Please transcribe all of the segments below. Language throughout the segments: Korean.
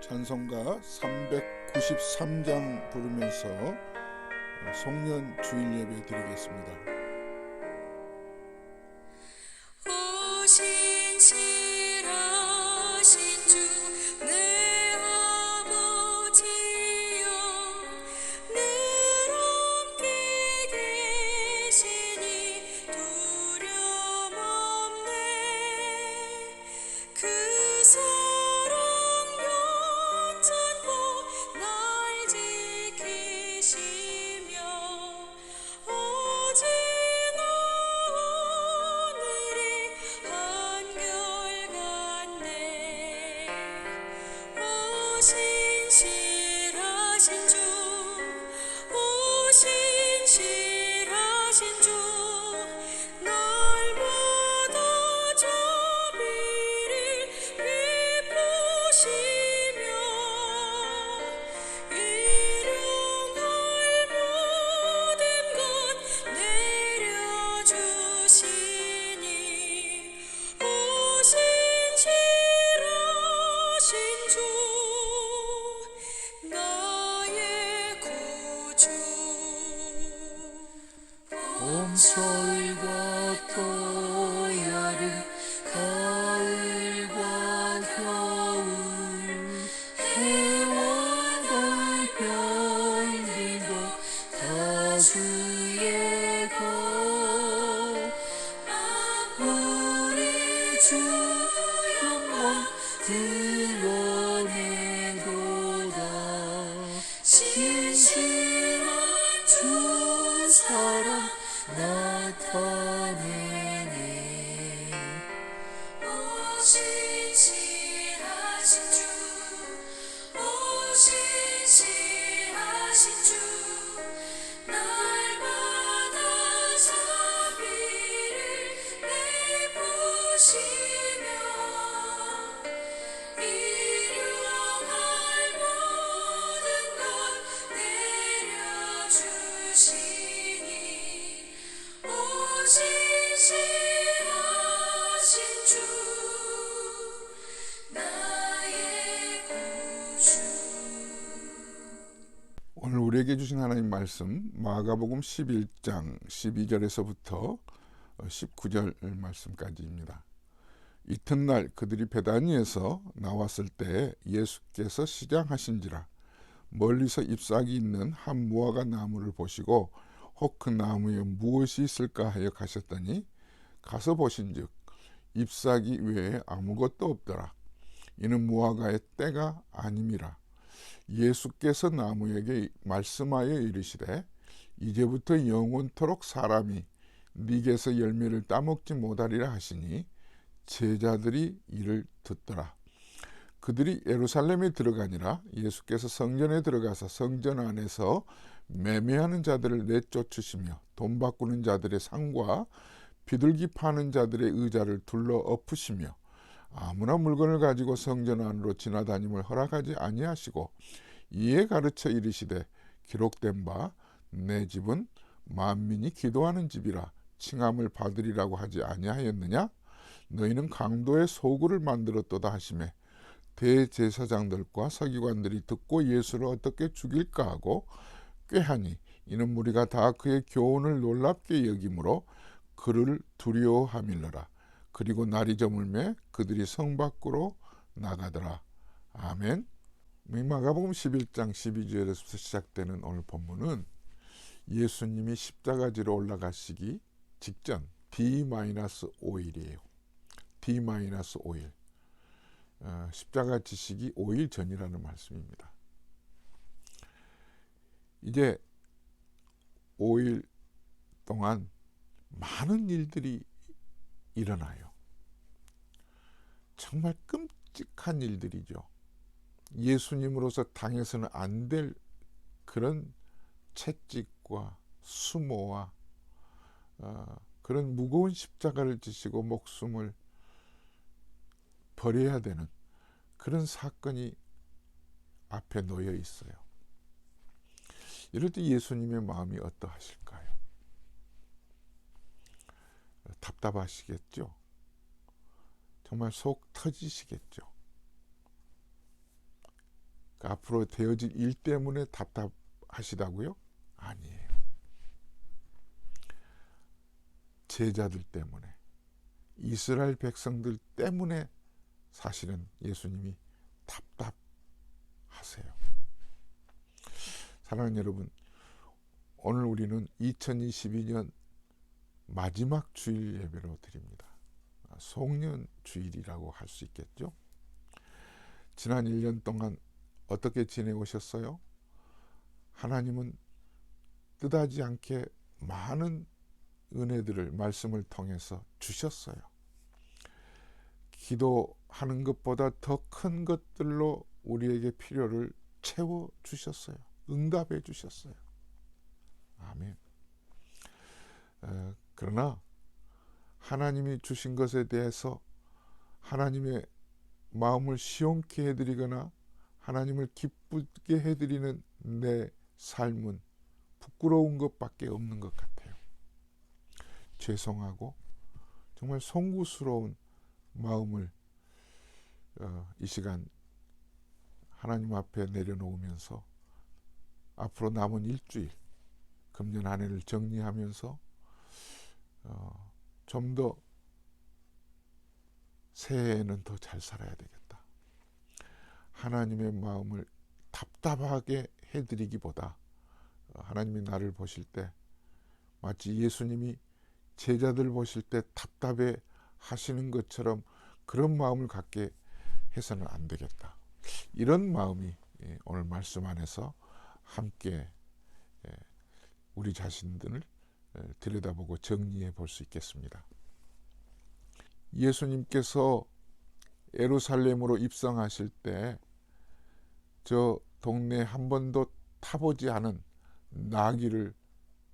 찬송가 393장 부르면서 송년 주일 예배 드리겠습니다. 오신실하신 주 내 아버지여 늘 함께 계시니 두려움 없네. 그 사랑 영원찮고 날 지키시며 어제나 오늘이 한결같네. 오신실하신 주 오신실하신 주 날마다 자비를 베푸시며 일용할 모든 것 내려주시니 오신실하신 주 나의 구주. 봄철과 또 여름 가을과 겨울 해와 달 별들도 다 주의 것 우리 주 영광 드러내도다. 신실한 주 사랑 나타내네. 오신실하신 주 오신실하신 주 날마다 자비를 베푸시며 일용할 모든 것 내려주시니 오신실하신 주 나의 구주. 오늘 우리에게 주신 하나님 말씀 마가복음 11장 12절에서부터 19절 말씀까지입니다. 이튿날 그들이 베다니에서 나왔을 때 예수께서 시장하신지라 멀리서 잎사귀 있는 한 무화과 나무를 보시고 혹 그 나무에 무엇이 있을까 하여 가셨더니 가서 보신즉 잎사귀 외에 아무것도 없더라. 이는 무화과의 때가 아님이라. 예수께서 나무에게 말씀하여 이르시되 이제부터 영원토록 사람이 네게서 열매를 따먹지 못하리라 하시니 제자들이 이를 듣더라. 그들이 예루살렘에 들어가니라. 예수께서 성전에 들어가서 성전 안에서 매매하는 자들을 내쫓으시며 돈 바꾸는 자들의 상과 비둘기 파는 자들의 의자를 둘러 엎으시며 아무나 물건을 가지고 성전 안으로 지나다님을 허락하지 아니하시고 이에 가르쳐 이르시되 기록된 바 내 집은 만민이 기도하는 집이라 칭함을 받으리라고 하지 아니하였느냐? 너희는 강도의 소굴을 만들었도다 하시매 대제사장들과 서기관들이 듣고 예수를 어떻게 죽일까 하고 꾀하니 이는 무리가 다 그의 교훈을 놀랍게 여기므로 그를 두려워함일러라. 그리고 날이 저물매 그들이 성 밖으로 나가더라. 아멘. 마가복음 11장 12절에서 시작되는 오늘 본문은 예수님이 십자가지로 올라가시기 직전 D-5일이에요. D-5일. 십자가 지시기 5일 전이라는 말씀입니다. 이제 5일 동안 많은 일들이 일어나요. 정말 끔찍한 일들이죠. 예수님으로서 당해서는 안 될 그런 채찍과 수모와 그런 무거운 십자가를 지시고 목숨을 버려야 되는 그런 사건이 앞에 놓여 있어요. 이럴 때 예수님의 마음이 어떠하실까요? 답답하시겠죠? 정말 속 터지시겠죠? 앞으로 되어질 일 때문에 답답하시다고요? 아니에요. 제자들 때문에, 이스라엘 백성들 때문에 사실은 예수님이 답답하세요. 사랑하는 여러분, 오늘 우리는 2022년 마지막 주일 예배로 드립니다. 송년 주일이라고 할 수 있겠죠. 지난 1년 동안 어떻게 지내오셨어요? 하나님은 뜻하지 않게 많은 은혜들을 말씀을 통해서 주셨어요. 기도하는 것보다 더 큰 것들로 우리에게 필요를 채워주셨어요. 응답해 주셨어요. 아멘. 그러나 하나님이 주신 것에 대해서 하나님의 마음을 시원케 해드리거나 하나님을 기쁘게 해드리는 내 삶은 부끄러운 것밖에 없는 것 같아요. 죄송하고 정말 송구스러운 마음을 이 시간 하나님 앞에 내려놓으면서 앞으로 남은 일주일, 금년 한 해를 정리하면서 좀 더 새해에는 더 잘 살아야 되겠다. 하나님의 마음을 답답하게 해드리기보다 하나님이 나를 보실 때 마치 예수님이 제자들 보실 때 답답해 하시는 것처럼 그런 마음을 갖게 해서는 안 되겠다. 이런 마음이 오늘 말씀 안에서 함께 우리 자신들을 들여다보고 정리해 볼 수 있겠습니다. 예수님께서 예루살렘으로 입성하실 때 저 동네에 한 번도 타보지 않은 나귀를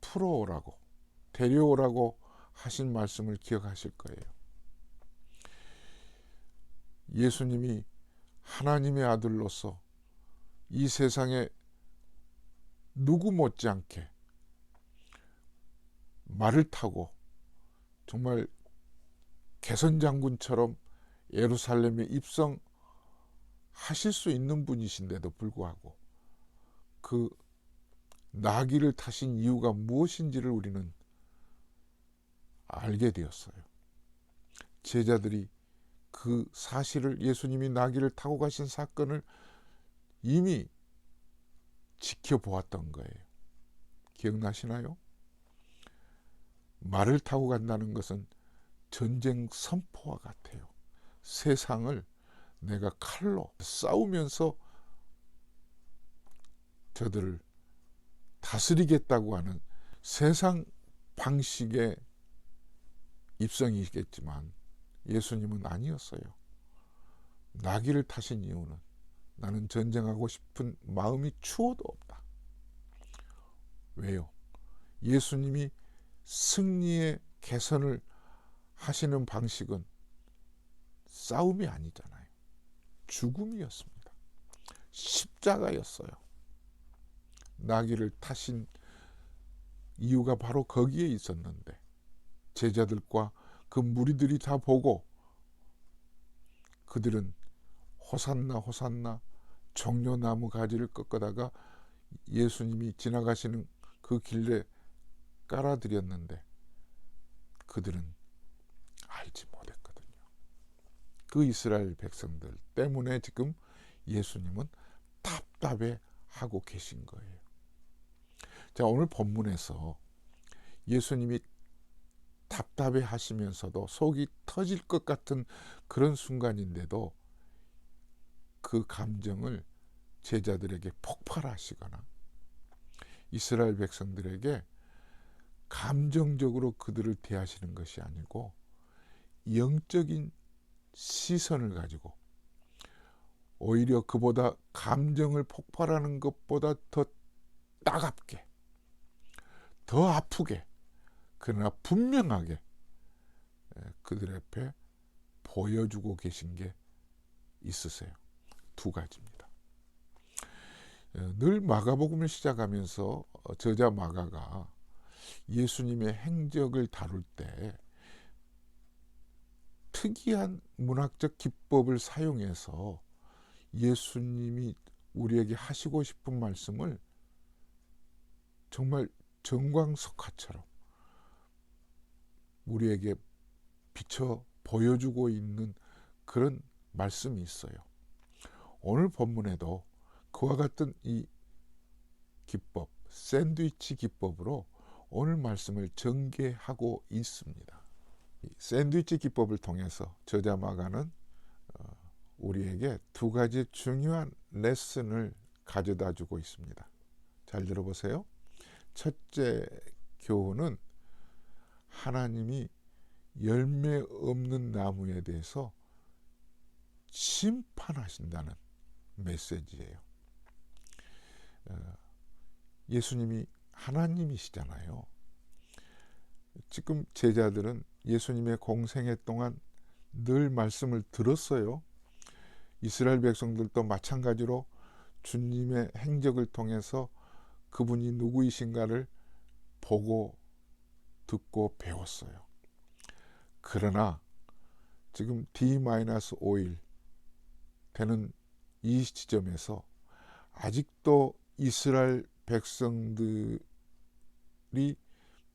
풀어오라고, 데려오라고 하신 말씀을 기억하실 거예요. 예수님이 하나님의 아들로서 이 세상에 누구 못지않게 말을 타고 정말 개선장군처럼 예루살렘에 입성하실 수 있는 분이신데도 불구하고 그 나귀를 타신 이유가 무엇인지를 우리는 알게 되었어요. 제자들이 그 사실을, 예수님이 나귀를 타고 가신 사건을 이미 지켜보았던 거예요. 기억나시나요? 말을 타고 간다는 것은 전쟁 선포와 같아요. 세상을 내가 칼로 싸우면서 저들을 다스리겠다고 하는 세상 방식의 입성이겠지만 예수님은 아니었어요. 나귀를 타신 이유는 나는 전쟁하고 싶은 마음이 추워도 없다. 왜요? 예수님이 승리의 개선을 하시는 방식은 싸움이 아니잖아요. 죽음이었습니다. 십자가였어요. 나귀를 타신 이유가 바로 거기에 있었는데 제자들과 그 무리들이 다 보고 그들은 호산나 호산나 종려나무 가지를 꺾어다가 예수님이 지나가시는 그 길에 깔아드렸는데 그들은 알지 못했거든요. 그 이스라엘 백성들 때문에 지금 예수님은 답답해 하고 계신 거예요. 자, 오늘 본문에서 예수님이 답답해 하시면서도 속이 터질 것 같은 그런 순간인데도 그 감정을 제자들에게 폭발하시거나 이스라엘 백성들에게 감정적으로 그들을 대하시는 것이 아니고 영적인 시선을 가지고 오히려 그보다 감정을 폭발하는 것보다 더 따갑게, 더 아프게, 그러나 분명하게 그들 앞에 보여주고 계신 게 있으세요. 두 가지입니다. 늘 마가복음을 시작하면서 저자 마가가 예수님의 행적을 다룰 때 특이한 문학적 기법을 사용해서 예수님이 우리에게 하시고 싶은 말씀을 정말 정광석화처럼 우리에게 비춰 보여주고 있는 그런 말씀이 있어요. 오늘 본문에도 그와 같은 이 기법, 샌드위치 기법으로 오늘 말씀을 전개하고 있습니다. 이 샌드위치 기법을 통해서 저자 마가는 우리에게 두 가지 중요한 레슨을 가져다 주고 있습니다. 잘 들어보세요. 첫째 교훈은 하나님이 열매 없는 나무에 대해서 심판하신다는 메시지예요. 예수님이 하나님이시잖아요. 지금 제자들은 예수님의 공생애 동안 늘 말씀을 들었어요. 이스라엘 백성들도 마찬가지로 주님의 행적을 통해서 그분이 누구이신가를 보고 듣고 배웠어요. 그러나 지금 D-5일 되는 이 지점에서 아직도 이스라엘 백성들이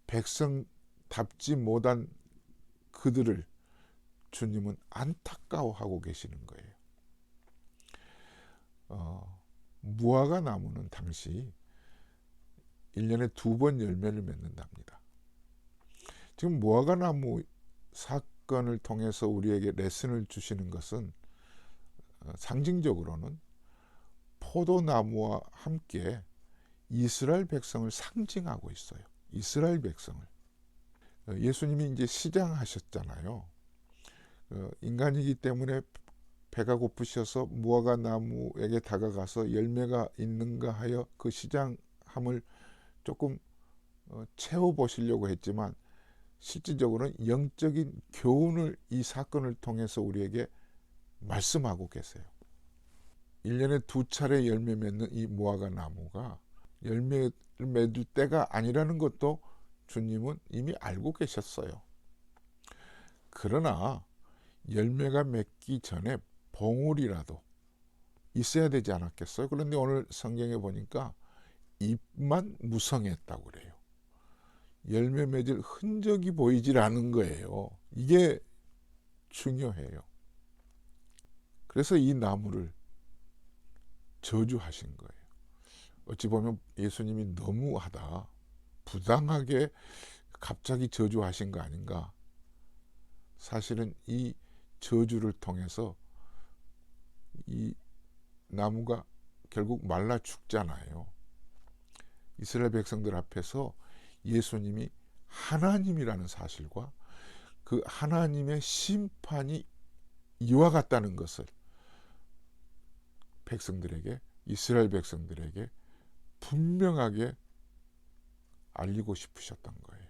백성답지 못한 그들을 주님은 안타까워하고 계시는 거예요. 무화과 나무는 당시 1년에 2번 열매를 맺는답니다. 지금 무화과 나무 사건을 통해서 우리에게 레슨을 주시는 것은 상징적으로는 포도나무와 함께 이스라엘 백성을 상징하고 있어요. 이스라엘 백성을. 예수님이 이제 시장하셨잖아요. 인간이기 때문에 배가 고프셔서 무화과 나무에게 다가가서 열매가 있는가 하여 그 시장함을 조금 채워보시려고 했지만 실질적으로는 영적인 교훈을 이 사건을 통해서 우리에게 말씀하고 계세요. 1년에 2차례 열매 맺는 이 무화과 나무가 열매를 맺을 때가 아니라는 것도 주님은 이미 알고 계셨어요. 그러나 열매가 맺기 전에 봉우리라도 있어야 되지 않았겠어요? 그런데 오늘 성경에 보니까 잎만 무성했다고 그래요. 열매 맺을 흔적이 보이질 않은 거예요. 이게 중요해요. 그래서 이 나무를 저주하신 거예요. 어찌 보면 예수님이 너무하다, 부당하게 갑자기 저주하신 거 아닌가. 사실은 이 저주를 통해서 이 나무가 결국 말라 죽잖아요. 이스라엘 백성들 앞에서 예수님이 하나님이라는 사실과 그 하나님의 심판이 이와 같다는 것을 백성들에게, 이스라엘 백성들에게 분명하게 알리고 싶으셨던 거예요.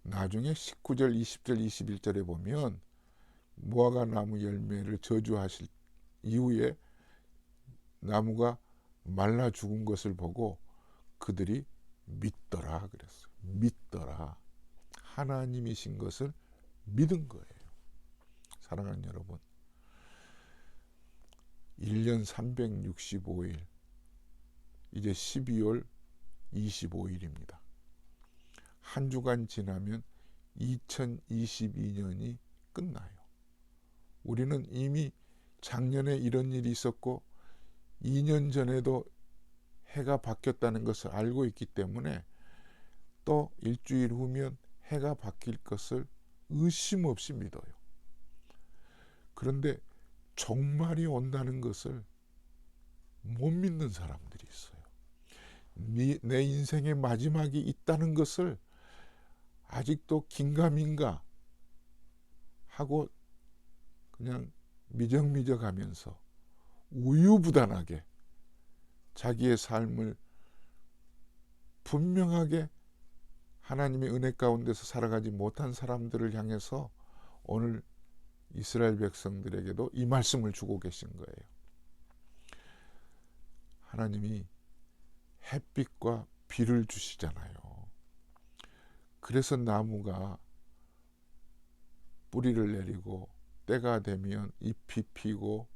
나중에 19절, 20절, 21절에 보면 무화과 나무 열매를 저주하실 이후에 나무가 말라 죽은 것을 보고 그들이 믿더라 그랬어요. 믿더라. 하나님이신 것을 믿은 거예요. 사랑하는 여러분, 1년 365일, 이제 12월 25일입니다. 한 주간 지나면 2022년이 끝나요. 우리는 이미 작년에 이런 일이 있었고 2년 전에도 해가 바뀌었다는 것을 알고 있기 때문에 또 일주일 후면 해가 바뀔 것을 의심 없이 믿어요. 그런데 종말이 온다는 것을 못 믿는 사람들이 있어요. 내 인생의 마지막이 있다는 것을 아직도 긴가민가 하고 그냥 미적미적하면서 우유부단하게 자기의 삶을 분명하게 하나님의 은혜 가운데서 살아가지 못한 사람들을 향해서 오늘 이스라엘 백성들에게도 이 말씀을 주고 계신 거예요. 하나님이 햇빛과 비를 주시잖아요. 그래서 나무가 뿌리를 내리고 때가 되면 잎이 피고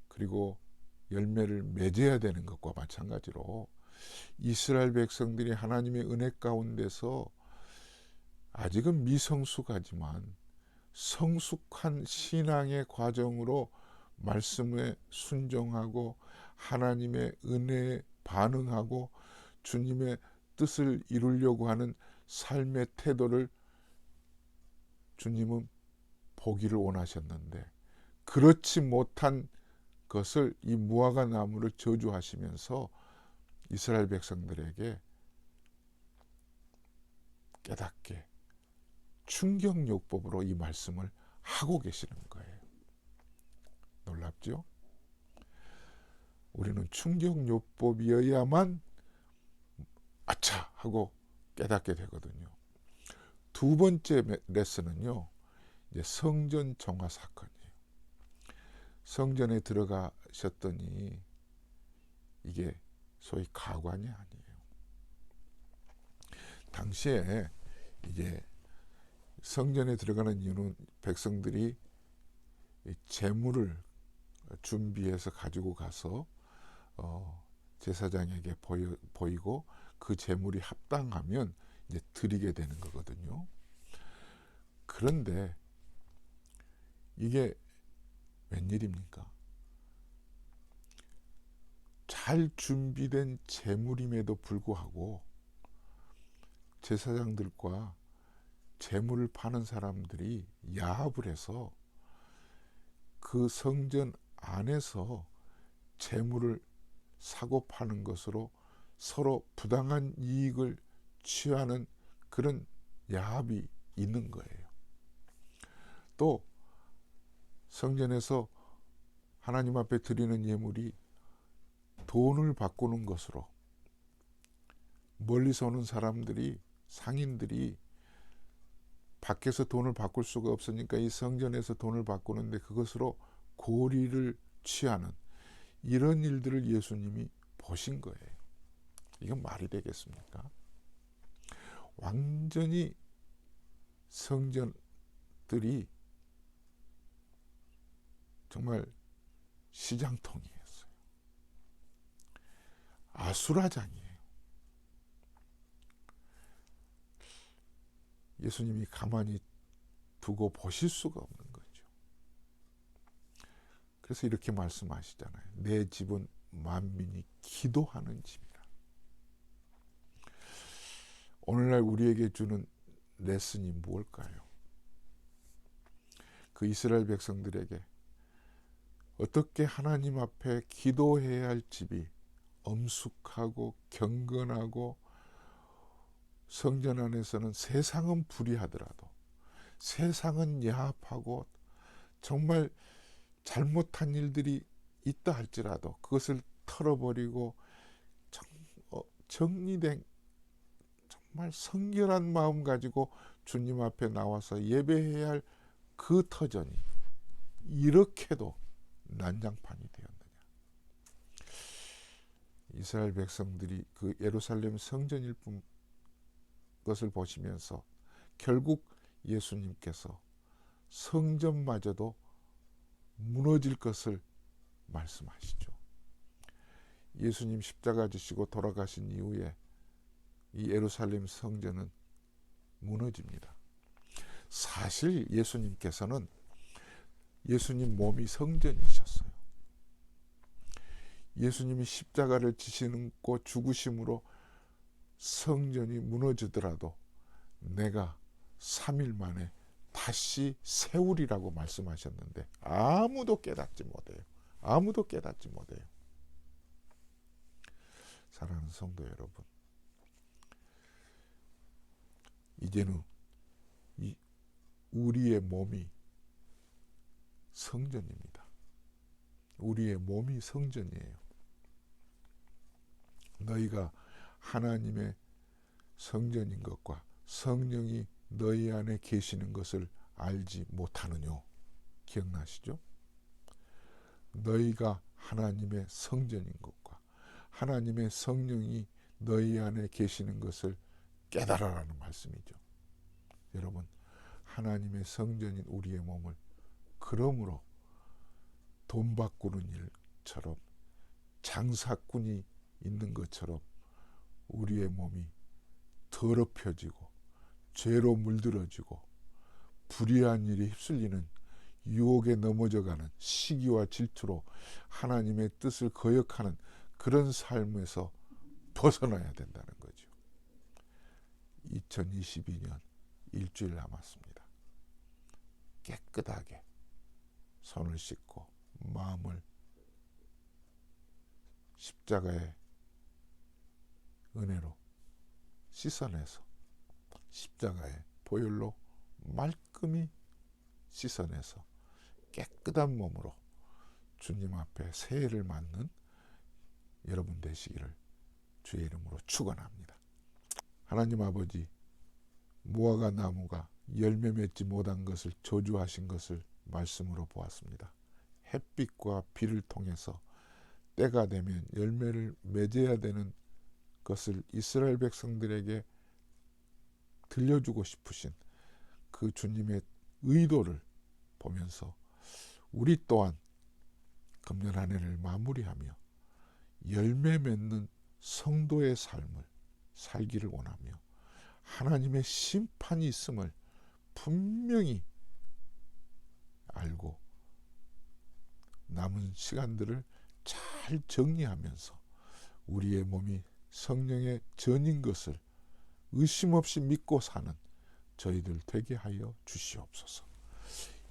그리고 열매를 맺어야 되는 것과 마찬가지로 이스라엘 백성들이 하나님의 은혜 가운데서 아직은 미성숙하지만 성숙한 신앙의 과정으로 말씀에 순종하고 하나님의 은혜에 반응하고 주님의 뜻을 이루려고 하는 삶의 태도를 주님은 보기를 원하셨는데, 그렇지 못한 것을 이 무화과 나무를 저주하시면서 이스라엘 백성들에게 깨닫게 충격요법으로 이 말씀을 하고 계시는 거예요. 놀랍죠? 우리는 충격요법이어야만 아차 하고 깨닫게 되거든요. 두 번째 레슨은요, 이제 성전 정화 사건이에요. 성전에 들어가셨더니 이게 소위 가관이 아니에요. 당시에 이제 성전에 들어가는 이유는 백성들이 제물을 준비해서 가지고 가서 제사장에게 보이고 그 제물이 합당하면 이제 드리게 되는 거거든요. 그런데 이게 웬일입니까? 잘 준비된 제물임에도 불구하고 제사장들과 제물을 파는 사람들이 야합을 해서 그 성전 안에서 제물을 사고 파는 것으로 서로 부당한 이익을 취하는 그런 야합이 있는 거예요. 또 성전에서 하나님 앞에 드리는 예물이 돈을 바꾸는 것으로 멀리서 오는 사람들이, 상인들이 밖에서 돈을 바꿀 수가 없으니까 이 성전에서 돈을 바꾸는데 그것으로 고리를 취하는 이런 일들을 예수님이 보신 거예요. 이건 말이 되겠습니까? 완전히 성전들이 정말 시장통이었어요. 아수라장이에요. 예수님이 가만히 두고 보실 수가 없는 거죠. 그래서 이렇게 말씀하시잖아요. 내 집은 만민이 기도하는 집이라. 오늘날 우리에게 주는 레슨이 무엇일까요? 그 이스라엘 백성들에게 어떻게 하나님 앞에 기도해야 할 집이 엄숙하고 경건하고 성전 안에서는 세상은 불의하더라도, 세상은 야합하고 정말 잘못한 일들이 있다 할지라도 그것을 털어버리고 정리된 정말 성결한 마음 가지고 주님 앞에 나와서 예배해야 할 그 터전이 이렇게도 난장판이 되었느냐. 이스라엘 백성들이 그 예루살렘 성전일 뿐 것을 보시면서 결국 예수님께서 성전마저도 무너질 것을 말씀하시죠. 예수님 십자가 지시고 돌아가신 이후에 이 예루살렘 성전은 무너집니다. 사실 예수님께서는 예수님 몸이 성전이셨어요. 예수님이 십자가를 지시고 죽으심으로 성전이 무너지더라도 내가 3일 만에 다시 세우리라고 말씀하셨는데 아무도 깨닫지 못해요. 아무도 깨닫지 못해요. 사랑하는 성도 여러분, 이제는 우리의 몸이 성전입니다. 우리의 몸이 성전이에요. 너희가 하나님의 성전인 것과 성령이 너희 안에 계시는 것을 알지 못하느뇨. 기억나시죠? 너희가 하나님의 성전인 것과 하나님의 성령이 너희 안에 계시는 것을 깨달아라는 말씀이죠. 여러분, 하나님의 성전인 우리의 몸을 그러므로 돈 바꾸는 일처럼 장사꾼이 있는 것처럼 우리의 몸이 더럽혀지고 죄로 물들어지고 불의한 일에 휩쓸리는 유혹에 넘어져가는 시기와 질투로 하나님의 뜻을 거역하는 그런 삶에서 벗어나야 된다는 거죠. 2022년 일주일 남았습니다. 깨끗하게 손을 씻고 마음을 십자가의 은혜로 씻어내서 십자가의 보혈로 말끔히 씻어내서 깨끗한 몸으로 주님 앞에 새해를 맞는 여러분 되시기를 주의 이름으로 축원합니다. 하나님 아버지, 무화과 나무가 열매 맺지 못한 것을 저주하신 것을 말씀으로 보았습니다. 햇빛과 비를 통해서 때가 되면 열매를 맺어야 되는 것을 이스라엘 백성들에게 들려주고 싶으신 그 주님의 의도를 보면서 우리 또한 금년 한 해를 마무리하며 열매 맺는 성도의 삶을 살기를 원하며 하나님의 심판이 있음을 분명히 알고 남은 시간들을 잘 정리하면서 우리의 몸이 성령의 전인 것을 의심 없이 믿고 사는 저희들 되게 하여 주시옵소서.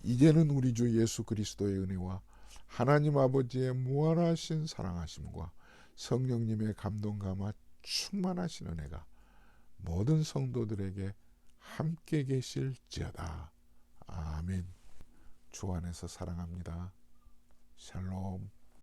이제는 우리 주 예수 그리스도의 은혜와 하나님 아버지의 무한하신 사랑하심과 성령님의 감동 감화 충만하신 은혜가 모든 성도들에게 함께 계실지어다. 아멘. 주 안에서 사랑합니다. 샬롬.